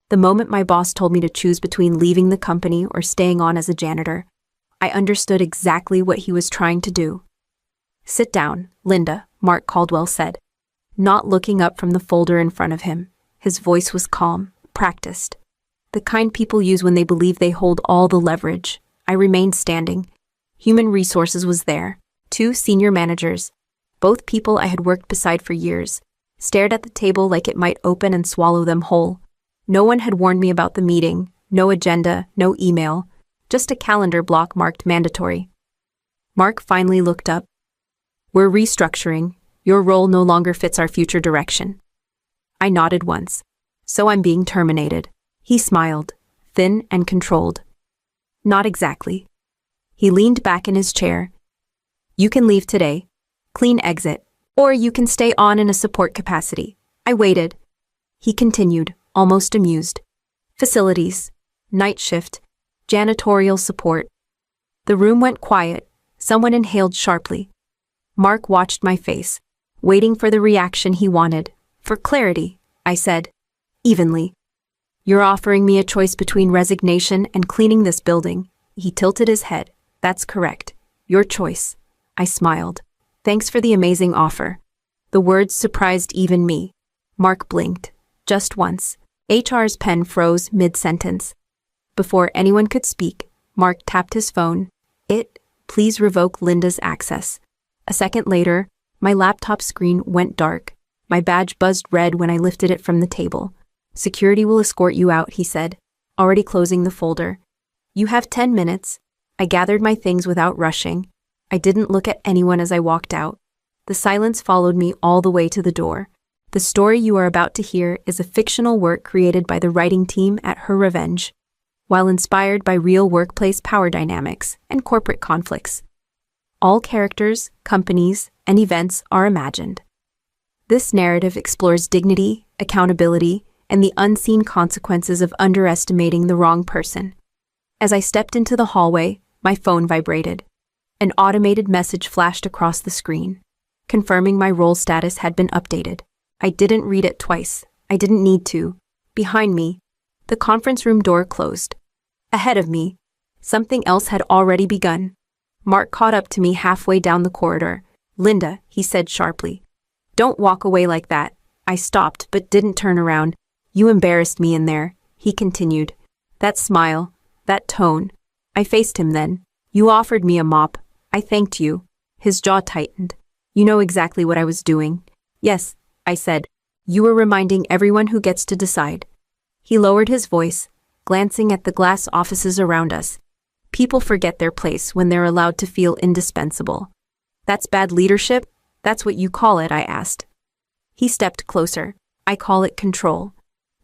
The moment my boss told me to choose between leaving the company or staying on as a janitor, I understood exactly what he was trying to do. "Sit down, Linda," Mark Caldwell said, not looking up from the folder in front of him. His voice was calm, practiced. The kind people use when they believe they hold all the leverage. I remained standing. Human Resources was there. 2 senior managers, both people I had worked beside for years, stared at the table like it might open and swallow them whole. No one had warned me about the meeting, no agenda, no email, just a calendar block marked mandatory. Mark finally looked up. "We're restructuring. Your role no longer fits our future direction." I nodded once. "So I'm being terminated." He smiled, thin and controlled. "Not exactly." He leaned back in his chair. "You can leave today. Clean exit. Or you can stay on in a support capacity." I waited. He continued, almost amused. "Facilities, night shift, janitorial support." The room went quiet. Someone inhaled sharply. Mark watched my face, waiting for the reaction he wanted. "For clarity," I said, evenly. "You're offering me a choice between resignation and cleaning this building." He tilted his head. "That's correct. Your choice." I smiled. "Thanks for the amazing offer." The words surprised even me. Mark blinked. Just once. HR's pen froze mid-sentence. Before anyone could speak, Mark tapped his phone. Please revoke Linda's access." A second later, my laptop screen went dark. My badge buzzed red when I lifted it from the table. "Security will escort you out," he said, already closing the folder. "You have 10 minutes. I gathered my things without rushing. I didn't look at anyone as I walked out. The silence followed me all the way to the door. "The story you are about to hear is a fictional work created by the writing team at Her Revenge, while inspired by real workplace power dynamics and corporate conflicts. All characters, companies, and events are imagined. This narrative explores dignity, accountability, and the unseen consequences of underestimating the wrong person." As I stepped into the hallway, my phone vibrated. An automated message flashed across the screen, confirming my role status had been updated. I didn't read it twice. I didn't need to. Behind me, the conference room door closed. Ahead of me, something else had already begun. Mark caught up to me halfway down the corridor. "Linda," he said sharply, "don't walk away like that." I stopped but didn't turn around. "You embarrassed me in there," he continued. That smile, that tone. I faced him then. "You offered me a mop. I thanked you." His jaw tightened. "You know exactly what I was doing." "Yes," I said. "You were reminding everyone who gets to decide." He lowered his voice, glancing at the glass offices around us. "People forget their place when they're allowed to feel indispensable." "That's bad leadership? That's what you call it?" I asked. He stepped closer. "I call it control.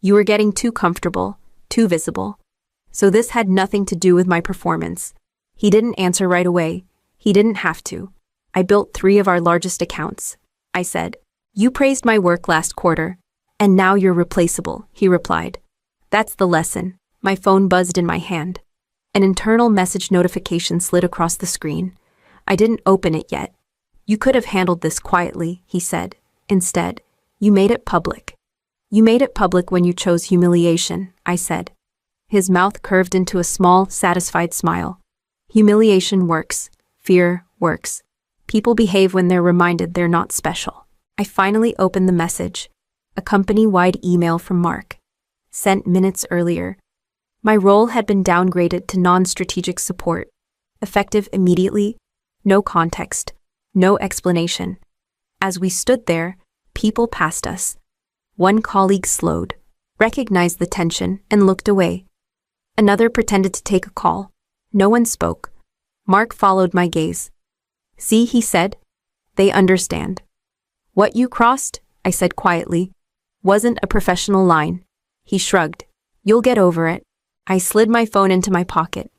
You were getting too comfortable, too visible. So this had nothing to do with my performance." He didn't answer right away. He didn't have to. "I built 3 of our largest accounts," I said. "You praised my work last quarter, and now you're replaceable," he replied. "That's the lesson." My phone buzzed in my hand. An internal message notification slid across the screen. I didn't open it yet. "You could have handled this quietly," he said. "Instead, you made it public." "You made it public when you chose humiliation," I said. His mouth curved into a small, satisfied smile. "Humiliation works. Fear works. People behave when they're reminded they're not special." I finally opened the message. A company-wide email from Mark. Sent minutes earlier. My role had been downgraded to non-strategic support. Effective immediately. No context. No explanation. As we stood there, people passed us. One colleague slowed, recognized the tension, and looked away. Another pretended to take a call. No one spoke. Mark followed my gaze. "See," he said. "They understand." "What you crossed," I said quietly, "wasn't a professional line." He shrugged. "You'll get over it." I slid my phone into my pocket.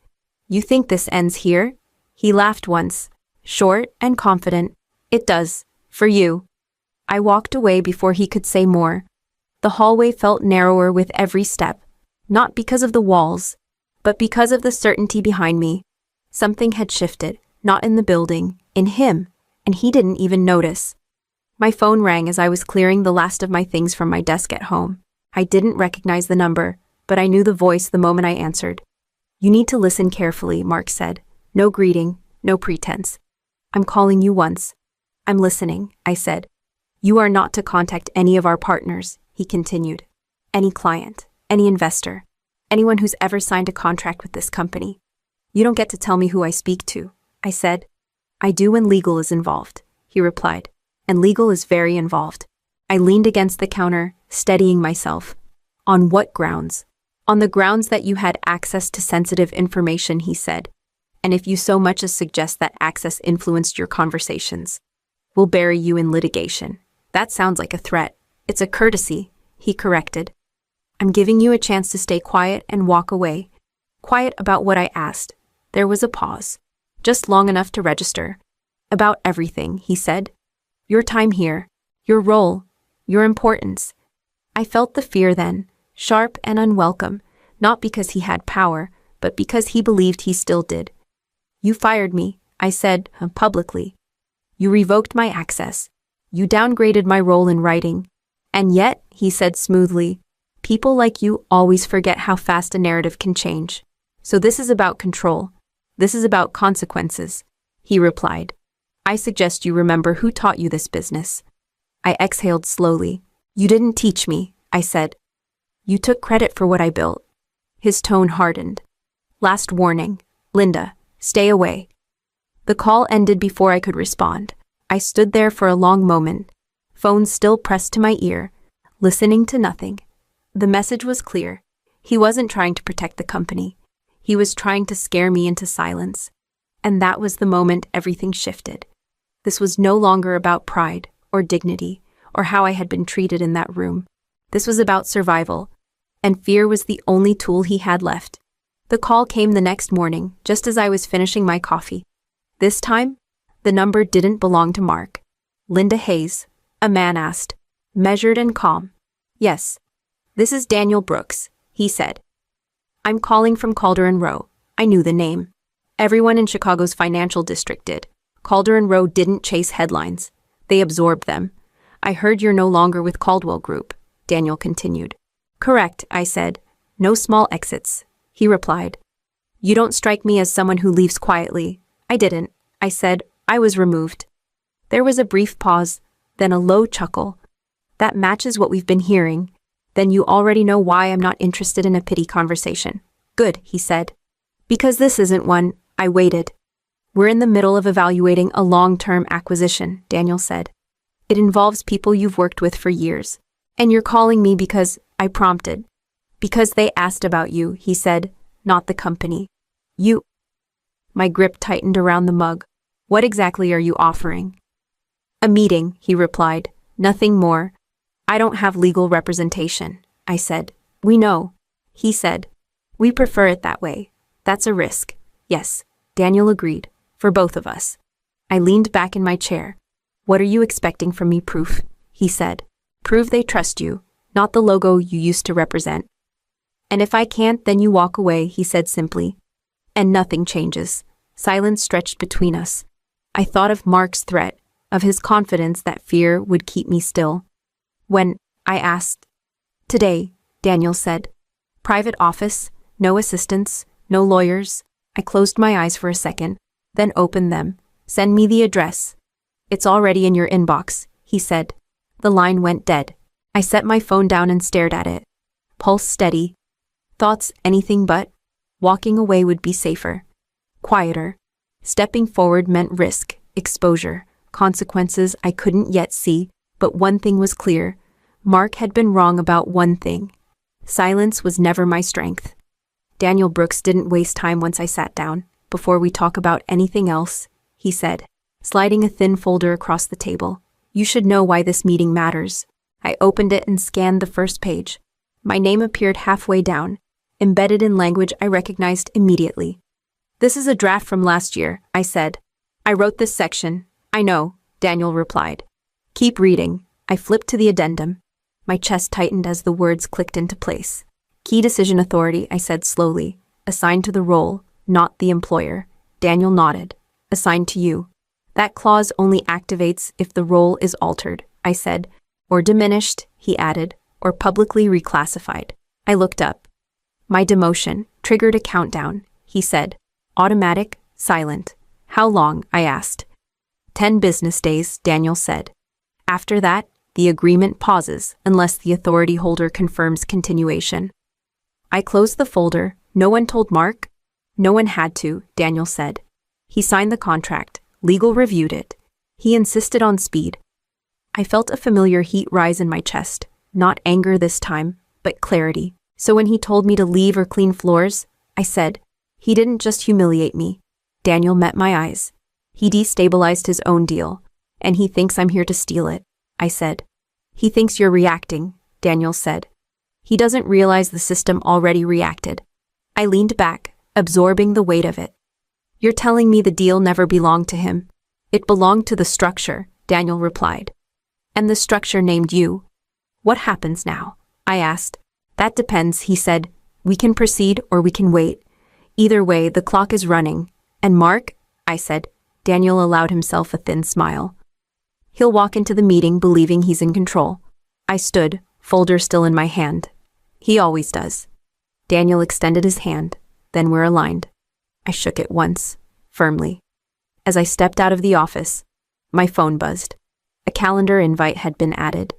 "You think this ends here?" He laughed once, short and confident. "It does. For you." I walked away before he could say more. The hallway felt narrower with every step, not because of the walls, but because of the certainty behind me. Something had shifted, not in the building, in him, and he didn't even notice. My phone rang as I was clearing the last of my things from my desk at home. I didn't recognize the number, but I knew the voice the moment I answered. You need to listen carefully, Mark said. No greeting, no pretense. I'm calling you once. I'm listening, I said. You are not to contact any of our partners, he continued. Any client, any investor, anyone who's ever signed a contract with this company. You don't get to tell me who I speak to, I said. I do when legal is involved, he replied. And legal is very involved. I leaned against the counter, steadying myself. On what grounds? On the grounds that you had access to sensitive information, he said. And if you so much as suggest that access influenced your conversations, we'll bury you in litigation. That sounds like a threat. It's a courtesy, he corrected. I'm giving you a chance to stay quiet and walk away. Quiet about what I asked. There was a pause. Just long enough to register. About everything, he said. Your time here. Your role. Your importance. I felt the fear then, sharp and unwelcome, not because he had power, but because he believed he still did. You fired me, I said, publicly. You revoked my access. You downgraded my role in writing. And yet, he said smoothly, people like you always forget how fast a narrative can change. So this is about control. This is about consequences, he replied. I suggest you remember who taught you this business. I exhaled slowly. You didn't teach me, I said. You took credit for what I built. His tone hardened. Last warning, Linda, stay away. The call ended before I could respond. I stood there for a long moment, phone still pressed to my ear, listening to nothing. The message was clear. He wasn't trying to protect the company. He was trying to scare me into silence. And that was the moment everything shifted. This was no longer about pride or dignity or how I had been treated in that room. This was about survival, and fear was the only tool he had left. The call came the next morning, just as I was finishing my coffee. This time, the number didn't belong to Mark. Linda Hayes, a man asked, measured and calm. Yes. This is Daniel Brooks, he said. I'm calling from Calder & Rowe. I knew the name. Everyone in Chicago's financial district did. Calder & Rowe didn't chase headlines. They absorbed them. I heard you're no longer with Caldwell Group, Daniel continued. Correct, I said. No small exits, he replied. You don't strike me as someone who leaves quietly. I didn't, I said. I was removed. There was a brief pause, then a low chuckle. That matches what we've been hearing. Then you already know why I'm not interested in a pity conversation. Good, he said. Because this isn't one. I waited. We're in the middle of evaluating a long-term acquisition, Daniel said. It involves people you've worked with for years. And you're calling me because I prompted. Because they asked about you, he said, not the company. You. My grip tightened around the mug. What exactly are you offering? A meeting, he replied. Nothing more. I don't have legal representation, I said. We know. He said. We prefer it that way. That's a risk. Yes, Daniel agreed. For both of us. I leaned back in my chair. What are you expecting from me? Proof, he said. Prove they trust you, not the logo you used to represent. And if I can't, then you walk away, he said simply. And nothing changes. Silence stretched between us. I thought of Mark's threat, of his confidence that fear would keep me still. When I asked, today, Daniel said. Private office, no assistants, no lawyers. I closed my eyes for a second, then opened them. Send me the address. It's already in your inbox, he said. The line went dead. I set my phone down and stared at it. Pulse steady. Thoughts anything but. Walking away would be safer. Quieter. Stepping forward meant risk, exposure, consequences I couldn't yet see, but one thing was clear. Mark had been wrong about one thing. Silence was never my strength. Daniel Brooks didn't waste time once I sat down. Before we talk about anything else, he said, sliding a thin folder across the table. You should know why this meeting matters. I opened it and scanned the first page. My name appeared halfway down, embedded in language I recognized immediately. This is a draft from last year, I said. I wrote this section. I know, Daniel replied. Keep reading. I flipped to the addendum. My chest tightened as the words clicked into place. Key decision authority, I said slowly. Assigned to the role, not the employer. Daniel nodded. Assigned to you. That clause only activates if the role is altered, I said. Or diminished, he added, or publicly reclassified. I looked up. My demotion triggered a countdown, he said. Automatic, silent. How long? I asked. 10 business days, Daniel said. After that, the agreement pauses unless the authority holder confirms continuation. I closed the folder. No one told Mark? No one had to, Daniel said. He signed the contract. Legal reviewed it. He insisted on speed. I felt a familiar heat rise in my chest, not anger this time, but clarity. So when he told me to leave or clean floors, I said, he didn't just humiliate me. Daniel met my eyes. He destabilized his own deal, and he thinks I'm here to steal it, I said. He thinks you're reacting, Daniel said. He doesn't realize the system already reacted. I leaned back, absorbing the weight of it. You're telling me the deal never belonged to him. It belonged to the structure, Daniel replied. And the structure named you. What happens now? I asked. That depends, he said. We can proceed or we can wait. Either way, the clock is running. And Mark? I said. Daniel allowed himself a thin smile. He'll walk into the meeting believing he's in control. I stood, folder still in my hand. He always does. Daniel extended his hand. Then we're aligned. I shook it once, firmly. As I stepped out of the office, my phone buzzed. A calendar invite had been added.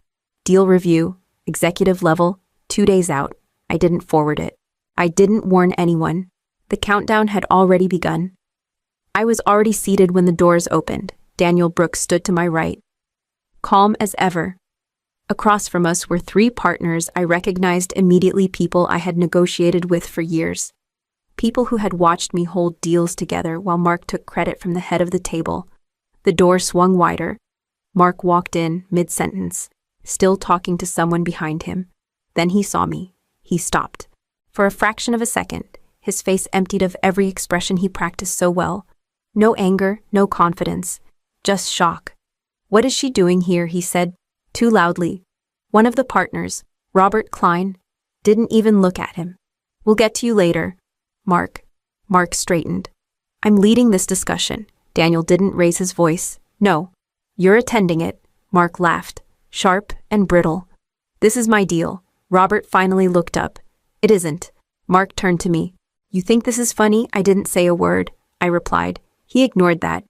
Deal review, executive level, 2 days out. I didn't forward it. I didn't warn anyone. The countdown had already begun. I was already seated when the doors opened. Daniel Brooks stood to my right. Calm as ever. Across from us were 3 partners I recognized immediately, people I had negotiated with for years. People who had watched me hold deals together while Mark took credit from the head of the table. The door swung wider. Mark walked in mid-sentence, still talking to someone behind him. Then he saw me. He stopped. For a fraction of a second, his face emptied of every expression he practiced so well. No anger, no confidence, just shock. What is she doing here? He said, too loudly. One of the partners, Robert Klein, didn't even look at him. We'll get to you later, Mark. Mark straightened. I'm leading this discussion. Daniel didn't raise his voice. No. You're attending it. Mark laughed, sharp and brittle. This is my deal. Robert finally looked up. It isn't. Mark turned to me. You think this is funny? I didn't say a word, I replied. He ignored that.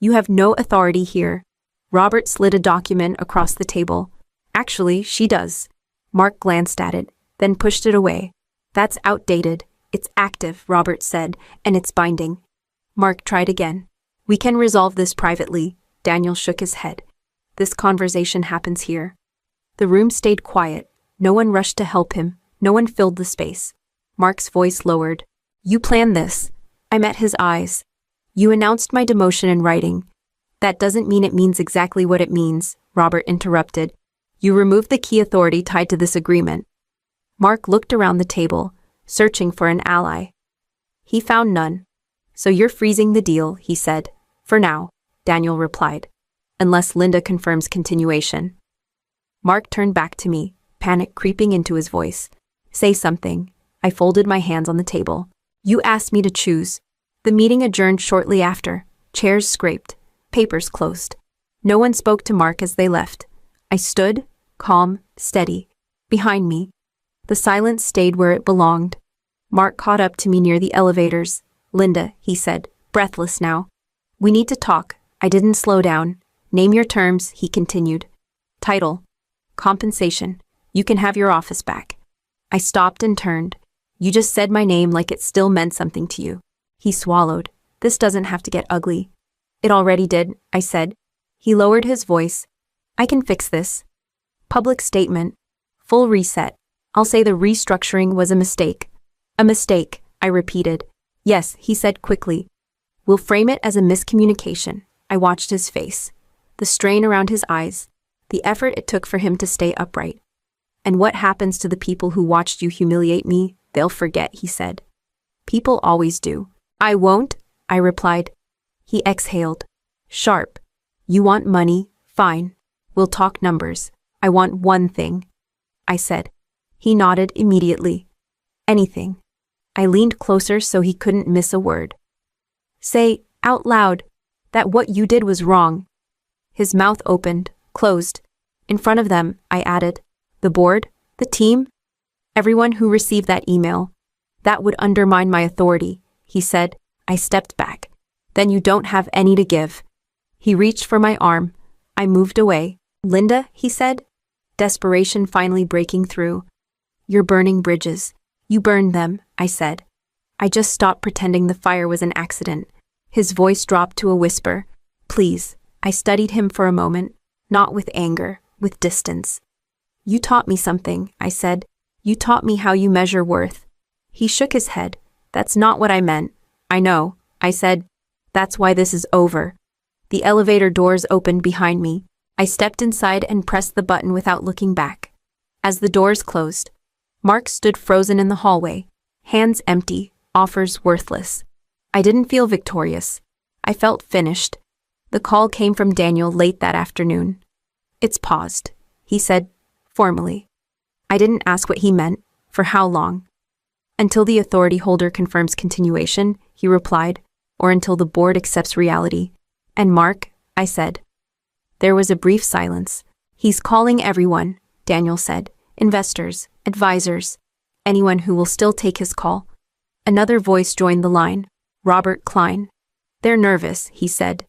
You have no authority here. Robert slid a document across the table. Actually, she does. Mark glanced at it, then pushed it away. That's outdated. It's active, Robert said, and it's binding. Mark tried again. We can resolve this privately. Daniel shook his head. This conversation happens here. The room stayed quiet. No one rushed to help him. No one filled the space. Mark's voice lowered. You planned this. I met his eyes. You announced my demotion in writing. That doesn't mean it means exactly what it means, Robert interrupted. You removed the key authority tied to this agreement. Mark looked around the table, searching for an ally. He found none. So you're freezing the deal, he said. For now, Daniel replied. Unless Linda confirms continuation. Mark turned back to me, panic creeping into his voice. Say something. I folded my hands on the table. You asked me to choose. The meeting adjourned shortly after. Chairs scraped. Papers closed. No one spoke to Mark as they left. I stood, calm, steady. Behind me, the silence stayed where it belonged. Mark caught up to me near the elevators. Linda, he said, breathless now. We need to talk. I didn't slow down. Name your terms, he continued. Title. Compensation. You can have your office back. I stopped and turned. You just said my name like it still meant something to you. He swallowed. This doesn't have to get ugly. It already did, I said. He lowered his voice. I can fix this. Public statement. Full reset. I'll say the restructuring was a mistake. A mistake, I repeated. Yes, he said quickly. We'll frame it as a miscommunication. I watched his face. The strain around his eyes. The effort it took for him to stay upright. And what happens to the people who watched you humiliate me? They'll forget, he said. People always do. I won't, I replied. He exhaled. Sharp. You want money? Fine. We'll talk numbers. I want one thing, I said. He nodded immediately. Anything. I leaned closer so he couldn't miss a word. Say, out loud, that what you did was wrong. His mouth opened, closed. In front of them, I added, the board, the team, everyone who received that email. That would undermine my authority, he said. I stepped back. Then you don't have any to give. He reached for my arm. I moved away. Linda, he said, desperation finally breaking through. You're burning bridges. You burned them, I said. I just stopped pretending the fire was an accident. His voice dropped to a whisper. Please. I studied him for a moment, not with anger, with distance. You taught me something, I said. You taught me how you measure worth. He shook his head. That's not what I meant. I know, I said. That's why this is over. The elevator doors opened behind me. I stepped inside and pressed the button without looking back. As the doors closed, Mark stood frozen in the hallway, hands empty, offers worthless. I didn't feel victorious. I felt finished. The call came from Daniel late that afternoon. It's paused, he said, formally. I didn't ask what he meant, for how long. Until the authority holder confirms continuation, he replied, or until the board accepts reality. And Mark, I said. There was a brief silence. He's calling everyone, Daniel said. Investors, advisors, anyone who will still take his call. Another voice joined the line. Robert Klein. They're nervous, he said.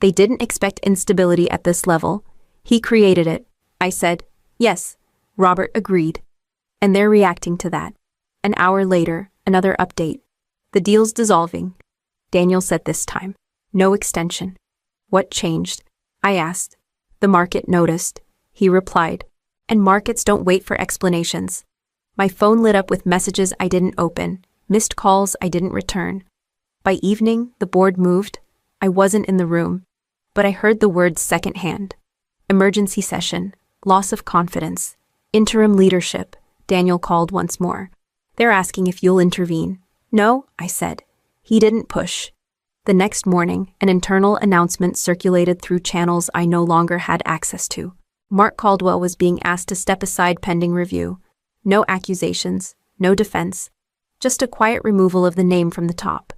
They didn't expect instability at this level. He created it. I said, yes. Robert agreed. And they're reacting to that. An hour later, another update. The deal's dissolving. Daniel said this time. No extension. What changed? I asked. The market noticed. He replied. And markets don't wait for explanations. My phone lit up with messages I didn't open, missed calls I didn't return. By evening, the board moved. I wasn't in the room, but I heard the words secondhand. Emergency session, loss of confidence, interim leadership, Daniel called once more. They're asking if you'll intervene. No, I said. He didn't push. The next morning, an internal announcement circulated through channels I no longer had access to. Mark Caldwell was being asked to step aside pending review. No accusations, no defense, just a quiet removal of the name from the top.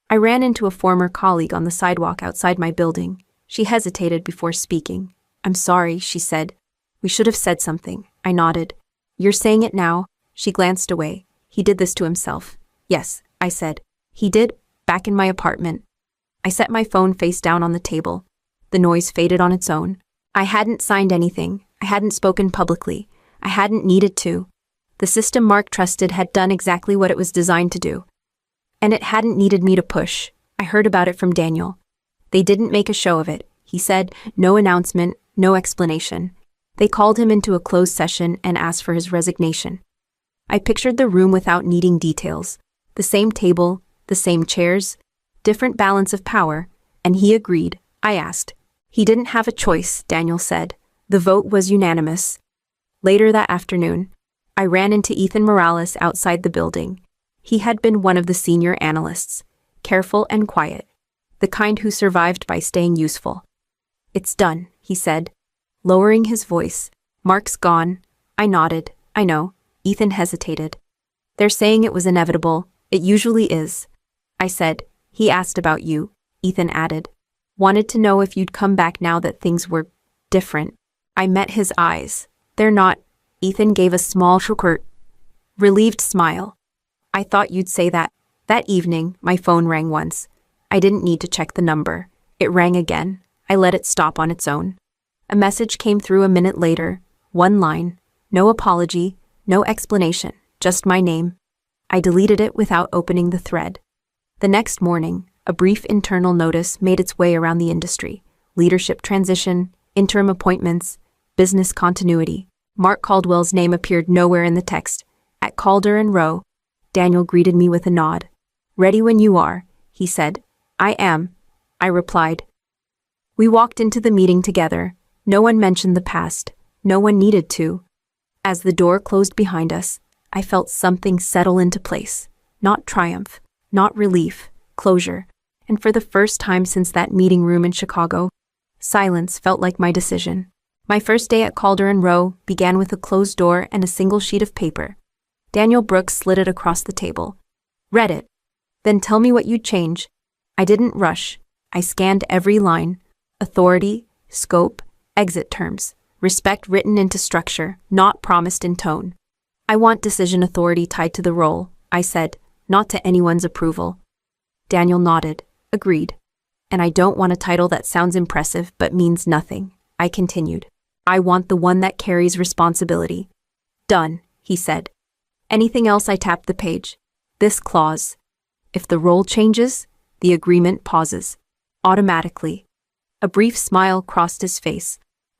I ran into a former colleague on the sidewalk outside my building. She hesitated before speaking. I'm sorry, she said. We should have said something. I nodded. You're saying it now? She glanced away. He did this to himself. Yes, I said. He did, back in my apartment. I set my phone face down on the table. The noise faded on its own. I hadn't signed anything. I hadn't spoken publicly. I hadn't needed to. The system Mark trusted had done exactly what it was designed to do. And it hadn't needed me to push. I heard about it from Daniel. They didn't make a show of it. He said, no announcement, no explanation. They called him into a closed session and asked for his resignation. I pictured the room without needing details. The same table, the same chairs, different balance of power, and he agreed. I asked. He didn't have a choice, Daniel said. The vote was unanimous. Later that afternoon, I ran into Ethan Morales outside the building. He had been one of the senior analysts, careful and quiet, the kind who survived by staying useful. It's done, he said, lowering his voice. Mark's gone. I nodded. I know. Ethan hesitated. They're saying it was inevitable. It usually is. I said. He asked about you, Ethan added. Wanted to know if you'd come back now that things were different. I met his eyes. They're not. Ethan gave a small relieved smile. I thought you'd say that. That evening, my phone rang once. I didn't need to check the number. It rang again. I let it stop on its own. A message came through a minute later. One line. No apology, no explanation, just my name. I deleted it without opening the thread. The next morning, a brief internal notice made its way around the industry. Leadership transition, interim appointments, business continuity. Mark Caldwell's name appeared nowhere in the text. At Calder and Rowe, Daniel greeted me with a nod. Ready when you are, he said. I am, I replied. We walked into the meeting together. No one mentioned the past. No one needed to. As the door closed behind us, I felt something settle into place. Not triumph, not relief, closure. And for the first time since that meeting room in Chicago, silence felt like my decision. My first day at Calder and Rowe began with a closed door and a single sheet of paper. Daniel Brooks slid it across the table. Read it. Then tell me what you'd change. I didn't rush. I scanned every line. Authority, scope, exit terms. Respect written into structure, not promised in tone. I want decision authority tied to the role, I said. not to anyone's approval. Daniel nodded, agreed. And I don't want a title that sounds impressive but means nothing, I continued. I want the one that carries responsibility. Done, he said. Anything else? I tapped the page. This clause. If the role changes, the agreement pauses. Automatically. A brief smile crossed his face.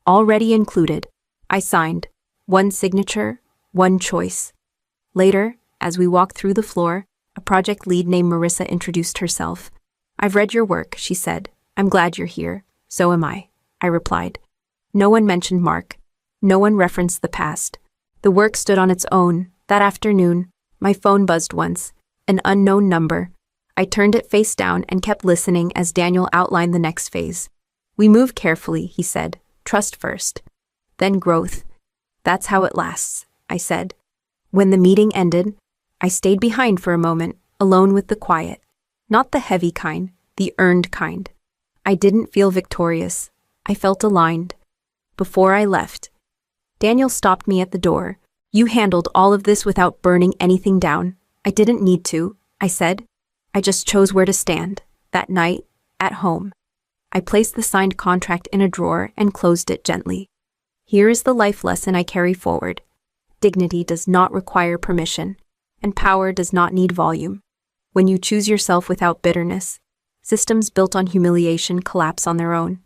Already included. I signed. One signature, one choice. Later, as we walked through the floor, a project lead named Marissa introduced herself. I've read your work, she said. I'm glad you're here. So am I replied. No one mentioned Mark. No one referenced the past. The work stood on its own. That afternoon, my phone buzzed once. An unknown number. I turned it face down and kept listening as Daniel outlined the next phase. We move carefully, he said. Trust first. Then growth. That's how it lasts, I said. When the meeting ended, I stayed behind for a moment, alone with the quiet. Not the heavy kind, the earned kind. I didn't feel victorious. I felt aligned. Before I left, Daniel stopped me at the door. You handled all of this without burning anything down. I didn't need to, I said. I just chose where to stand. That night, at home. I placed the signed contract in a drawer and closed it gently. Here is the life lesson I carry forward. Dignity does not require permission, and power does not need volume. When you choose yourself without bitterness, systems built on humiliation collapse on their own.